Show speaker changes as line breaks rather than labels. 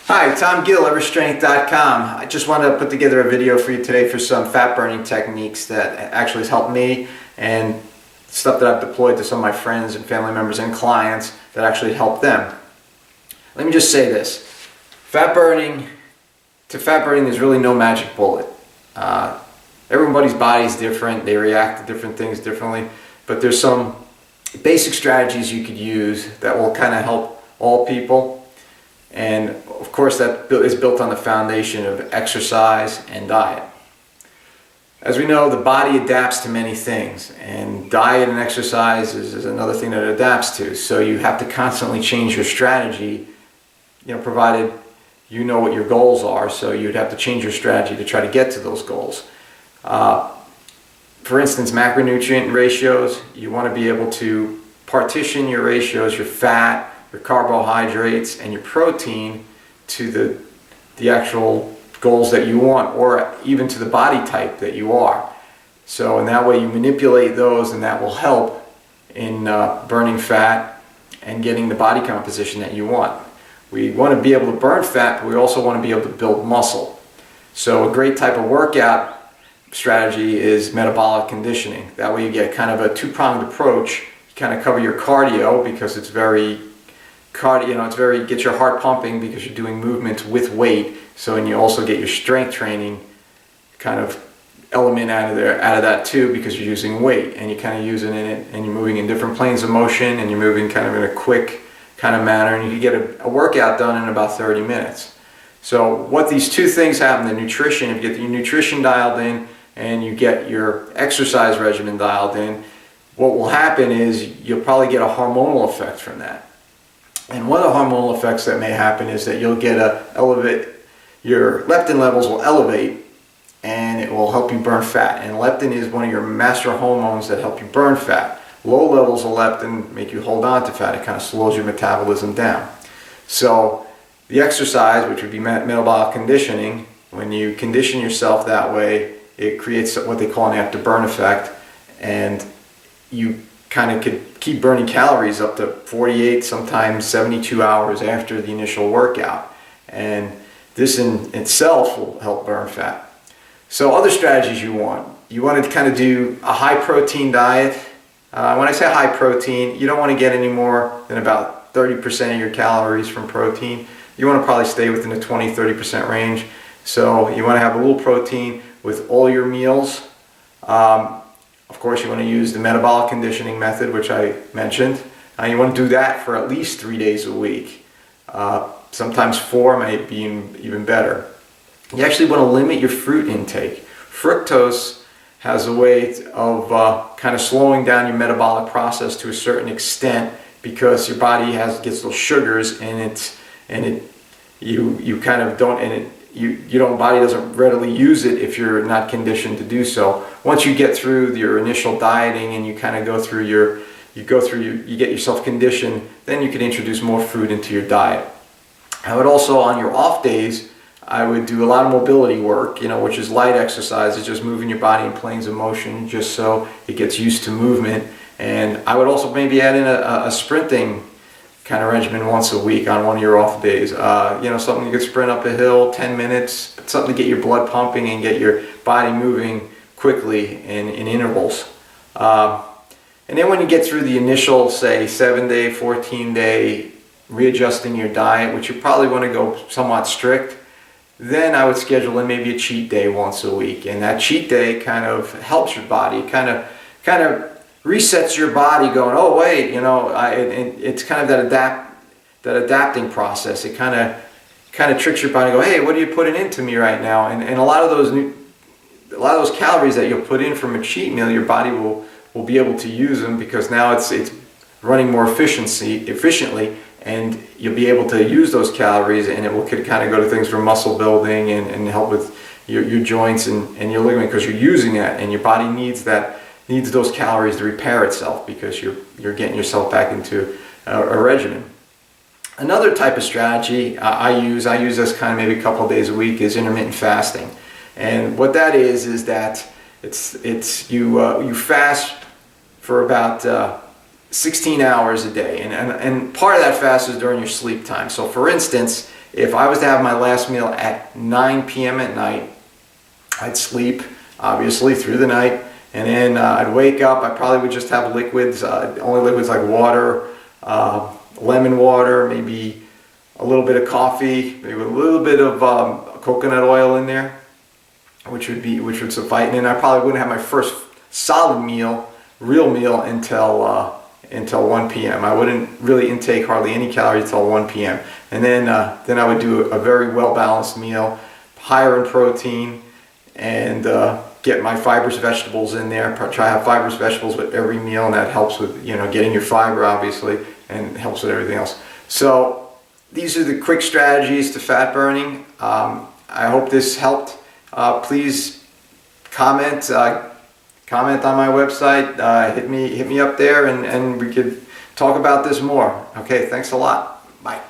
Hi, Tom Gill, EverStrength.com. I just wanted to put together a video for you today for some fat burning techniques that actually has helped me and stuff that I've deployed to some of my friends and family members and clients that actually help them. Let me just say this. Fat burning, there's really no magic bullet. Everybody's body is different. They react to different things differently. But there's some basic strategies you could use that will kind of help all people. And of course that is built on the foundation of exercise and diet. As we know, the body adapts to many things, and diet and exercise is another thing that it adapts to. So you have to constantly change your strategy, provided you know what your goals are. So you'd have to change your strategy to try to get to those goals. For instance, macronutrient ratios, you want to be able to partition your ratios, your fat, your carbohydrates, and your protein to the actual goals that you want, or even to the body type that you are. So in that way you manipulate those, and that will help in burning fat and getting the body composition that you want. We want to be able to burn fat, but we also want to be able to build muscle. So a great type of workout strategy is metabolic conditioning. That way you get kind of a two-pronged approach. You kind of cover your cardio because it's gets your heart pumping because you're doing movements with weight. So, and you also get your strength training kind of element out of that too, because you're using weight and you're kind of using it, and you're moving in different planes of motion, and you're moving kind of in a quick kind of manner, and you can get a workout done in about 30 minutes. So what these two things happen, the nutrition, if you get your nutrition dialed in and you get your exercise regimen dialed in, what will happen is you'll probably get a hormonal effect from that. And one of the hormonal effects that may happen is that you'll get your leptin levels will elevate, and it will help you burn fat. And leptin is one of your master hormones that help you burn fat. Low levels of leptin make you hold on to fat. It kind of slows your metabolism down. So the exercise, which would be metabolic conditioning, when you condition yourself that way, it creates what they call an afterburn effect, and you kind of could keep burning calories up to 48, sometimes 72 hours after the initial workout. And this in itself will help burn fat. So other strategies you want to kind of do a high protein diet. When I say high protein, you don't want to get any more than about 30% of your calories from protein. You want to probably stay within the 20-30% range. So you want to have a little protein with all your meals. Of course, you want to use the metabolic conditioning method, which I mentioned. You want to do that for at least 3 days a week. Sometimes 4 may be even better. You actually want to limit your fruit intake. Fructose has a way of kind of slowing down your metabolic process to a certain extent, because your body gets those sugars, and you kind of don't, and body doesn't readily use it if you're not conditioned to do so. Once you get through your initial dieting and you kind of you get yourself conditioned, then you can introduce more fruit into your diet. I would also, on your off days, I would do a lot of mobility work, which is light exercise. It's just moving your body in planes of motion, just so it gets used to movement. And I would also maybe add in a sprinting kind of regimen once a week on one of your off days. Something you could sprint up a hill, 10 minutes, something to get your blood pumping and get your body moving quickly in intervals. And then when you get through the initial, say, 7-day, 14-day readjusting your diet, which you probably want to go somewhat strict, then I would schedule in maybe a cheat day once a week. And that cheat day kind of helps your body, kind of resets your body, going, oh wait, it's kind of that adapting process. It kind of tricks your body, go, hey, what are you putting into me right now? And a lot of those calories that you'll put in from a cheat meal, your body will be able to use them, because now it's running more efficiently, and you'll be able to use those calories, and could kind of go to things for muscle building and help with your joints and your ligament, because you're using that, and your body needs those calories to repair itself, because you're getting yourself back into a regimen. Another type of strategy I use this kind of maybe a couple of days a week, is intermittent fasting. And what that is that you fast for about 16 hours a day, and part of that fast is during your sleep time. So for instance, if I was to have my last meal at 9 p.m. at night, I'd sleep, obviously, through the night, and then I'd wake up. I probably would just have liquids, only liquids like water, lemon water, maybe a little bit of coffee, maybe a little bit of coconut oil in there, which would suffice. And then I probably wouldn't have my first solid meal, real meal, until 1 p.m. I wouldn't really intake hardly any calories until 1 p.m. And then I would do a very well balanced meal, higher in protein, and get my fibrous vegetables in there. Try to have fibrous vegetables with every meal, and that helps with getting your fiber, obviously, and helps with everything else. So these are the quick strategies to fat burning. I hope this helped. Please comment on my website. Hit me up there, and we could talk about this more. Okay, thanks a lot. Bye.